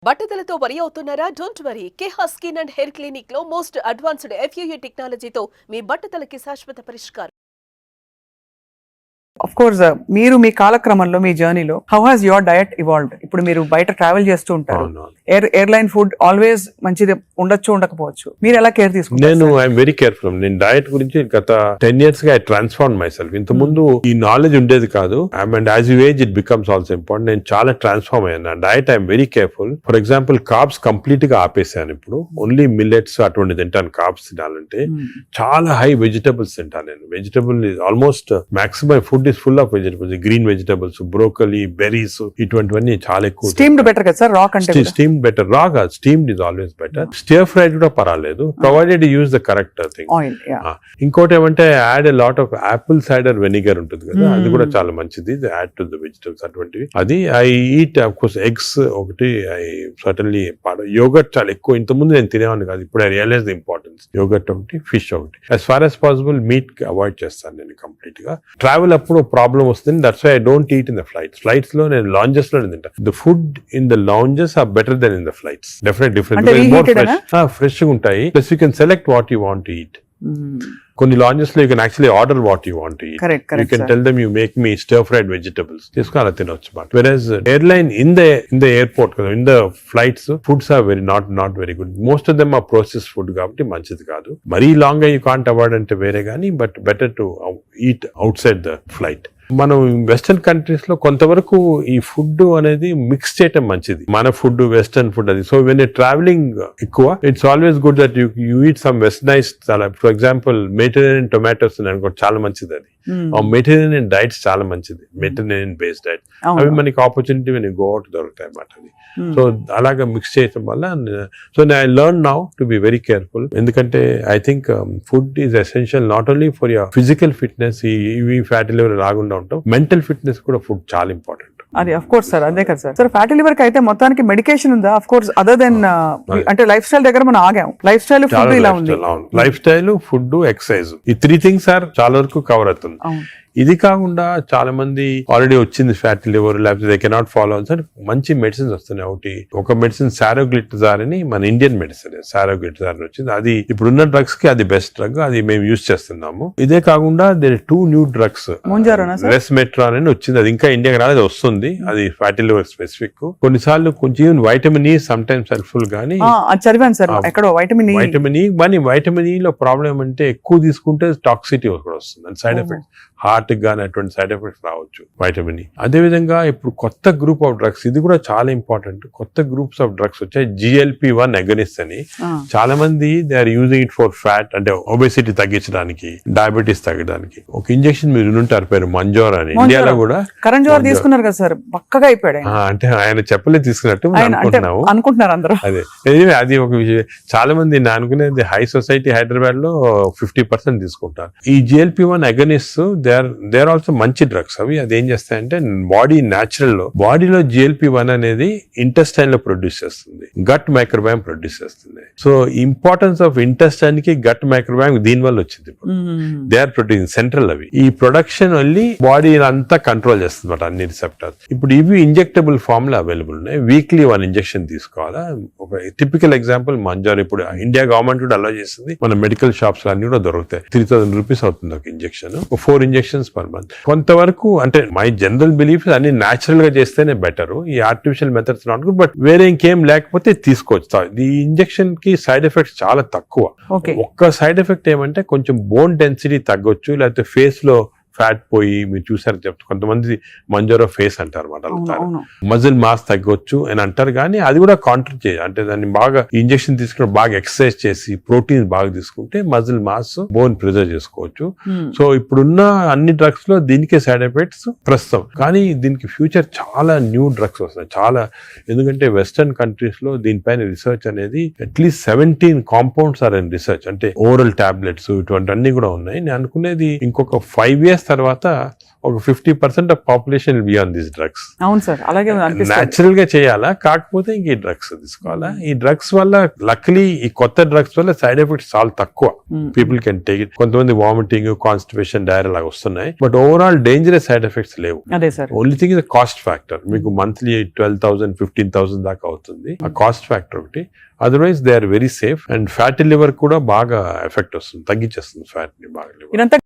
బట్టతలతో వరి అవుతున్నారా? Don't worry. Keha skin and hair clinic లో మోస్ట్ అడ్వాన్స్డ్ FUE టెక్నాలజీతో మీ బట్టతలకి శాశ్వత పరిష్కారం. ఆఫ్ కోర్స్ మీరు మీ కాలక్రమంలో మీ జర్నీలో how has your diet evolved? ఇప్పుడు మీరు బయట ట్రావెల్ చేస్తూ ఉంటారు, ఎయిర్లైన్ ఫుడ్ ఆల్వేస్ మంచిది ఉండొచ్చు ఉండకపోవచ్చు, మీరు ఎలా కేర్ తీసుకుంటారు? నేను ఐఎమ్ వెరీ కేర్ఫుల్. నేను డయట్ గురించి గత 10 years గా ఐ ట్రాన్స్ఫార్మ్ మై సెల్ఫ్. ఇంత ముందు ఈ నాలెడ్జ్ ఉండేది కాదు. And as you age it becomes also important. నేను చాలా ట్రాన్స్ఫార్మ్ అయ్యాను. Diet I'm very careful. For example carbs complete గా ఆపేసాను. ఇప్పుడు ఓన్లీ మిల్లెట్స్ అటువంటి తింటాను. కార్బ్స్ తినాలంటే చాలా హై వెజిటబుల్స్ తింటాను. నేను vegetable almost maximum food is full of vegetables, green vegetables, broccoli, berries, ఇటువంటివన్నీ చాలా ఎక్కువ. స్టీమ్డ్ బెటర్ కదా సార్? రా కంటే స్టీమ్ బెటర్. రా కాదు, steamed is always better. Stir fried కూడా పర్వాలేదు, provided use the correct thing. ఇంకోటి ఏమంటే add a lot of Apple cider vinegar ఉంటుంది కదా, అది కూడా చాలా మంచిది. యాడ్ టు ద వెజిటబుల్స్ అటువంటివి. అది I eat of course eggs ఒకటి. ఐ సర్టన్లీ యోగర్ట్ చాలా ఎక్కువ. ఇంతకుముందు నేను తినేవాడిని కాదు, ఇప్పుడు I realise the importance. Yogurt ఒకటి, ఫిష్ ఒకటి. As far as possible meat avoid చేస్తాను నేను కంప్లీట్ గా. ట్రావెల్ అప్పుడు ప్రాబ్లం వస్తుంది. That's why I don't eat in the flights. Flights లో నేను లాంజెస్ లో తింటా. The food in the lounges are better than in the flights. Definite different, more fresh గా ఉంటాయి. Plus you can select what you want to eat. కొన్ని lounges లో you can actually order what you want to eat. You can tell them you make me stir fried vegetables, తీసుకుని అలా తినొచ్చు. But various airline in the airport కదా, in the flights foods are not very good. Most of them are process food కాబట్టి మంచిది కాదు. మరీ long గా you can't avoid అంటే వేరే కానీ, but better to eat out side the flight. మనం వెస్టర్న్ కంట్రీస్ లో కొంతవరకు ఈ ఫుడ్ అనేది మిక్స్ చేయటం మంచిది. మన ఫుడ్ వెస్టర్న్ ఫుడ్ అది. సో వెన్ ట్రావెలింగ్ ఎక్కువ, it's always good that you eat some westernise. For example Mediterranean tomatoes అనుకో, చాలా మంచిది అది. మెడిటరేనియన్ డైట్స్ చాలా మంచిది, మెడిటరేనియన్ బేస్డ్ డైట్. అవి మనకి ఆపర్చునిటీ వెన్ గో అవుట్ దొరుకుతాయి అన్నమాట. అది సో అలాగా మిక్స్ చేయటం వల్ల. So I learn now to be very careful. ఎందుకంటే I think food is essential not only for your physical fitness, ఇవి ఫ్యాటీ లివర్ రాకుండా ఉంటాం, మెంటల్ ఫిట్నెస్ కూడా ఫుడ్ చాలా ఇంపార్టెంట్. అది అఫ్ కోర్స్ సార్, అదే కదా సార్. సార్ ఫ్యాటీ లివర్ కి అయితే మొత్తానికి మెడికేషన్ ఉందా? అఫ్ కోర్స్ అదర్ దెన్ అంటే లైఫ్ స్టైల్ దగ్గర మనం ఆగాం. లైఫ్ స్టైల్ ఫుడ్ ఇలా ఉంది. లైఫ్ స్టైల్, ఫుడ్, ఎక్సర్సైజ్, ఈ 3 things సార్ చాలా వరకు కవర్ అవుతుంది. ఇది కాకుండా చాలా మంది ఆల్రెడీ వచ్చింది ఫ్యాటీ లివర్, లేకపోతే దే కెనాట్ ఫాలో సార్. మంచి మెడిసిన్స్ వస్తున్నాయి. ఒక మెడిసిన్ సారోగ్లిటజార్ అని, మన ఇండియన్ మెడిసిన్ సారోగ్లిటజార్ అని వచ్చింది. అది ఇప్పుడున్న డ్రగ్స్ కి అది బెస్ట్ డ్రగ్. అది మేము యూజ్ చేస్తున్నాము. ఇదే కాకుండా దేర్ 2 new drugs, రెస్మెట్రాన్ అని వచ్చింది. అది ఇంకా ఇండియాకి రాలేదు, వస్తుంది. అది ఫ్యాటీ లివర్ స్పెసిఫిక్. కొన్నిసార్లు కొంచెం vitamin E some times helpful గానీ, చదివాను సార్ ఎక్కడో వైటమిన్ ఈ. వైటమిన్ ఈ లో ప్రాబ్లం అంటే ఎక్కువ తీసుకుంటే టాక్సిటీ కూడా వస్తుంది, సైడ్ ఎఫెక్ట్స్, హార్ట్ గానీ అటువంటి సైడ్ ఎఫెక్ట్స్ రావచ్చు వైటమిన్ ఈ. అదేవిధంగా ఇప్పుడు కొత్త గ్రూప్ ఆఫ్ డ్రగ్స్, ఇది కూడా చాలా ఇంపార్టెంట్. కొత్త గ్రూప్స్ ఆఫ్ డ్రగ్స్ వచ్చాయి, GLP-1 అగనిస్ట్ అని. చాలా మంది they are using it for fat, అంటే ఒబెసిటీ తగ్గించడానికి, డయాబెటీస్ తగ్గడానికి. ఒక ఇంజెక్షన్ మీరు వినుంటారు, పేరు మంజోర్ అని. ఇండియాలో కూడా కరణ్ జోహర్ తీసుకున్నారు కదా సార్, పక్కగా అయిపోయాడు. అంటే ఆయన చెప్పలే తీసుకున్నట్టు అనుకుంటున్నారు అందరూ. అదే అది ఒక విషయం. చాలా మంది నేను అనుకునేది హై సొసైటీ హైదరాబాద్ లో 50% తీసుకుంటారు ఈ GLP-1 agonist. They are also మంచి డ్రగ్స్ అవి. అది ఏం చేస్తాయంటే బాడీ న్యాచురల్ లో, బాడీలో GLP-1 అనేది ఇంటెస్టైన్ లో ప్రొడ్యూస్ చేస్తుంది, గట్ మైక్రోబయామ్ ప్రొడ్యూస్ చేస్తుంది. సో ఇంపార్టెన్స్ ఆఫ్ ఇంటెస్టైన్ కి గట్ మైక్రోబయామ్ దీని వల్ల వచ్చింది. They are producing central. అవి ఈ ప్రొడక్షన్ వల్లి బాడీ అంతా కంట్రోల్ చేస్తుంది అన్ని రిసెప్టర్స్. ఇప్పుడు ఇవి ఇంజెక్టబుల్ ఫామ్ లో అవైలబుల్ ఉన్నాయి. వీక్లీ 1 ఇంజెక్షన్ తీసుకోవాలా. ఒక టిపికల్ ఎగ్జాంపుల్ మంజార్. ఇప్పుడు ఇండియా గవర్నమెంట్ కూడా అలో చేస్తుంది. మన మెడికల్ షాప్స్ అన్ని కూడా దొరుకుతాయి. 3000 రూపీస్ అవుతుంది ఒక ఇంజెక్షన్. 4 injections per month. కొంతవరకు అంటే మై జనరల్ బిలీఫ్ అన్ని న్యాచురల్ గా చేస్తేనే బెటర్. ఈ artificial methods not good. But వేరే ఇంకేం లేకపోతే తీసుకోవచ్చు. ఈ ఇంజెక్షన్ కి సైడ్ ఎఫెక్ట్స్ చాలా తక్కువ. ఒక్క సైడ్ ఎఫెక్ట్ ఏమంటే కొంచెం బోన్ డెన్సిటీ తగ్గొచ్చు, లేకపోతే ఫేస్ లో ఫ్యాట్ పోయి, మీరు చూసారు చెప్తారు కొంతమంది మంజోరో ఫేస్ అంటారు అనమాట, మజిల్ మాస్ తగ్గొచ్చు అని అంటారు. కానీ అది కూడా కాంట్రీ చేయాలి. అంటే దాన్ని బాగా ఇంజెక్షన్ తీసుకుని బాగా ఎక్సర్సైజ్ చేసి ప్రోటీన్ బాగా తీసుకుంటే మజిల్ మాస్, బోన్ ప్రిజర్వ్ చేసుకోవచ్చు. సో ఇప్పుడున్న అన్ని డ్రగ్స్ లో దీనికే సైడ్ ఎఫెక్ట్స్ ప్రస్తుతం. కానీ దీనికి ఫ్యూచర్ చాలా న్యూ డ్రగ్స్ వస్తాయి చాలా. ఎందుకంటే వెస్టర్న్ కంట్రీస్ లో దీనిపైన రీసెర్చ్ అనేది at least 17 compounds are in research. అంటే ఓరల్ టాబ్లెట్స్ ఇటువంటి అన్ని కూడా ఉన్నాయి. నేను అనుకునేది ఇంకొక 5 years తర్వాత ఒక 50% of population be on these drugs. అవును సార్, అలాగే అనిపిస్తుంది. న్యాచురల్ గా చేయాలా, కాకపోతే ఇంక ఈ డ్రగ్స్ తీసుకోవాలా. ఈ డ్రగ్స్ వల్ల లక్లీ ఈ కొత్త డ్రగ్స్ వల్ల సైడ్ ఎఫెక్ట్స్ చాలా తక్కువ. People can take it. కొంతమంది వామిటింగ్, కాన్స్టిపేషన్, డైరియా లాగా వస్తున్నాయి, but overall dangerous side effects లేవు. అదే sir. Only thing is cost factor. మీకు మంత్లీ 12,000 15,000 దాకా అవుతుంది. ఆ కాస్ట్ ఫ్యాక్టర్ ఒకటి. Otherwise they are very safe. And fatty liver కూడా బాగా ఎఫెక్ట్ వస్తుంది, తగ్గించేస్తుంది ఫ్యాట్ ని బాగా. ఇదంతా